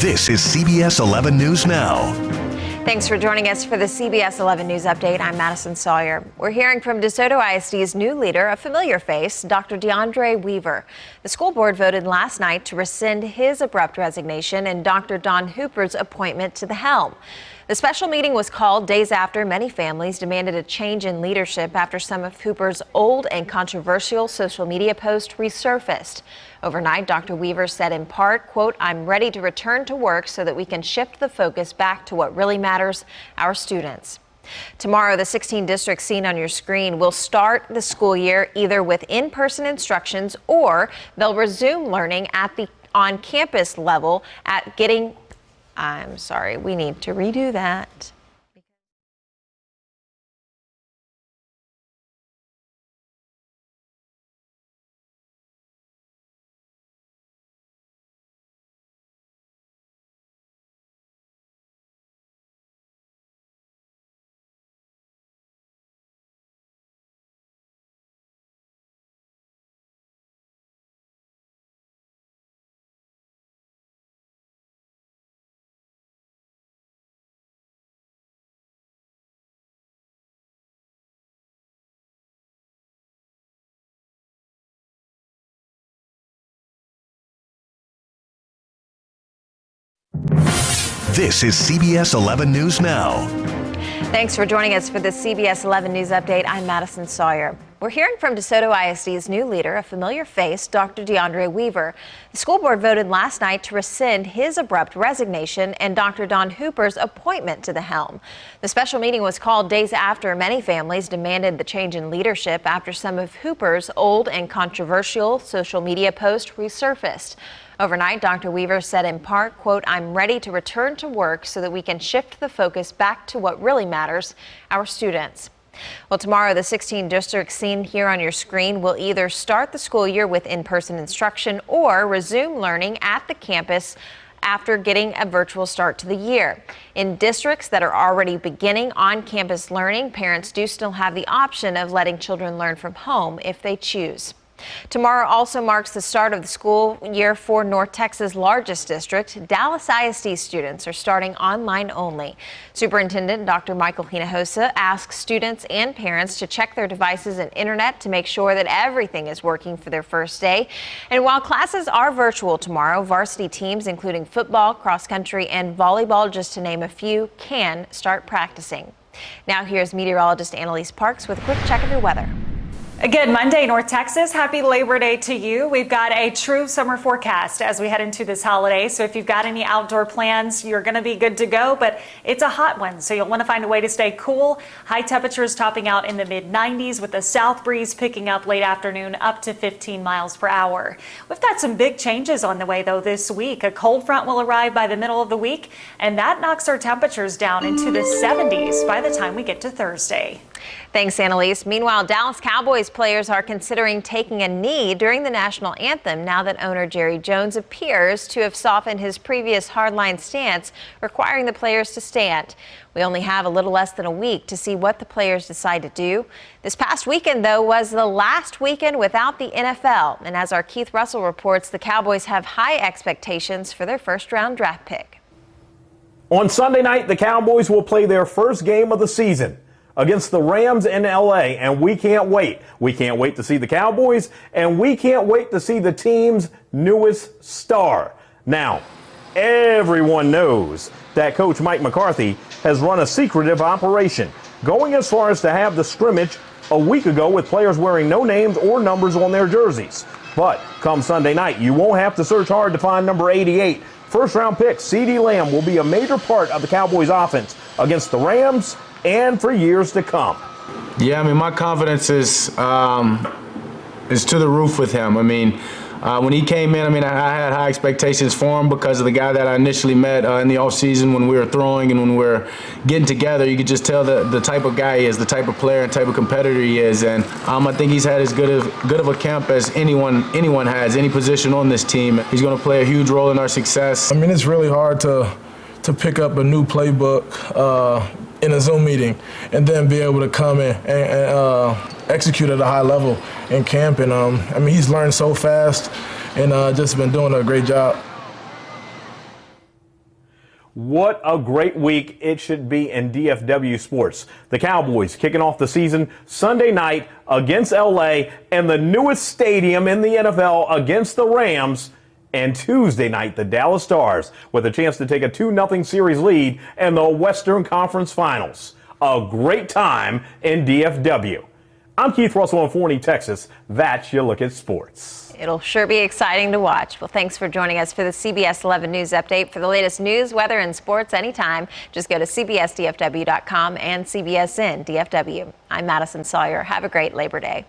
This is CBS 11 News Now. Thanks for joining us for the CBS 11 News Update. I'm Madison Sawyer. We're hearing from DeSoto ISD's new leader, a familiar face, Dr. DeAndre Weaver. The school board voted last night to rescind his abrupt resignation and Dr. Don Hooper's appointment to the helm. The special meeting was called days after many families demanded a change in leadership after some of Hooper's old and controversial social media posts resurfaced. Overnight, Dr. Weaver said in part, quote, "I'm ready to return to work so that we can shift the focus back to what really matters, our students." Tomorrow, the 16 districts seen on your screen will start the school year either with in-person instructions or they'll resume learning at the on-campus level at getting I'm sorry, we need to redo that. This is CBS 11 News Now. Thanks for joining us for the CBS 11 News Update. I'm Madison Sawyer. We're hearing from DeSoto ISD's new leader, a familiar face, Dr. DeAndre Weaver. The school board voted last night to rescind his abrupt resignation and Dr. Don Hooper's appointment to the helm. The special meeting was called days after many families demanded the change in leadership after some of Hooper's old and controversial social media posts resurfaced. Overnight, Dr. Weaver said in part, quote, "I'm ready to return to work so that we can shift the focus back to what really matters, our students." Well, tomorrow, the 16 districts seen here on your screen will either start the school year with in-person instruction or resume learning at the campus after getting a virtual start to the year. In districts that are already beginning on-campus learning, parents do still have the option of letting children learn from home if they choose. Tomorrow also marks the start of the school year for North Texas' largest district. Dallas ISD students are starting online only. Superintendent Dr. Michael Hinojosa asks students and parents to check their devices and internet to make sure that everything is working for their first day. And while classes are virtual tomorrow, varsity teams, including football, cross country, and volleyball, just to name a few, can start practicing. Now here's meteorologist Annalise Parks with a quick check of your weather. A good Monday, North Texas. Happy Labor Day to you. We've got a true summer forecast as we head into this holiday. So if you've got any outdoor plans, you're going to be good to go. But it's a hot one, so you'll want to find a way to stay cool. High temperatures topping out in the mid-90s with the south breeze picking up late afternoon up to 15 miles per hour. We've got some big changes on the way, though, this week. A cold front will arrive by the middle of the week, and that knocks our temperatures down into the 70s by the time we get to Thursday. Thanks, Annalise. Meanwhile, Dallas Cowboys players are considering taking a knee during the national anthem now that owner Jerry Jones appears to have softened his previous hardline stance, requiring the players to stand. We only have a little less than a week to see what the players decide to do. This past weekend, though, was the last weekend without the NFL. And as our Keith Russell reports, the Cowboys have high expectations for their first-round draft pick. On Sunday night, the Cowboys will play their first game of the season against the Rams in L.A., and we can't wait. We can't wait to see the Cowboys, and we can't wait to see the team's newest star. Now, everyone knows that Coach Mike McCarthy has run a secretive operation, going as far as to have the scrimmage a week ago with players wearing no names or numbers on their jerseys. But come Sunday night, you won't have to search hard to find number 88. First-round pick CeeDee Lamb will be a major part of the Cowboys' offense against the Rams and for years to come. Yeah, I mean, my confidence is to the roof with him. I mean, when he came in, I had high expectations for him because of the guy that I initially met in the offseason when we were throwing and when we were getting together. You could just tell the type of guy he is, the type of player and type of competitor he is. And I think he's had as good of a camp as anyone has, any position on this team. He's going to play a huge role in our success. I mean, it's really hard to pick up a new playbook in a Zoom meeting and then be able to come in and execute at a high level in camp. And I mean, he's learned so fast and just been doing a great job. What a great week it should be in DFW sports. The Cowboys kicking off the season Sunday night against LA and the newest stadium in the NFL against the Rams. And Tuesday night, the Dallas Stars with a chance to take a 2-0 series lead in the Western Conference Finals. A great time in DFW. I'm Keith Russell in Forney, Texas. That's your look at sports. It'll sure be exciting to watch. Well, thanks for joining us for the CBS 11 News Update. For the latest news, weather, and sports anytime, just go to cbsdfw.com and CBSN DFW. I'm Madison Sawyer. Have a great Labor Day.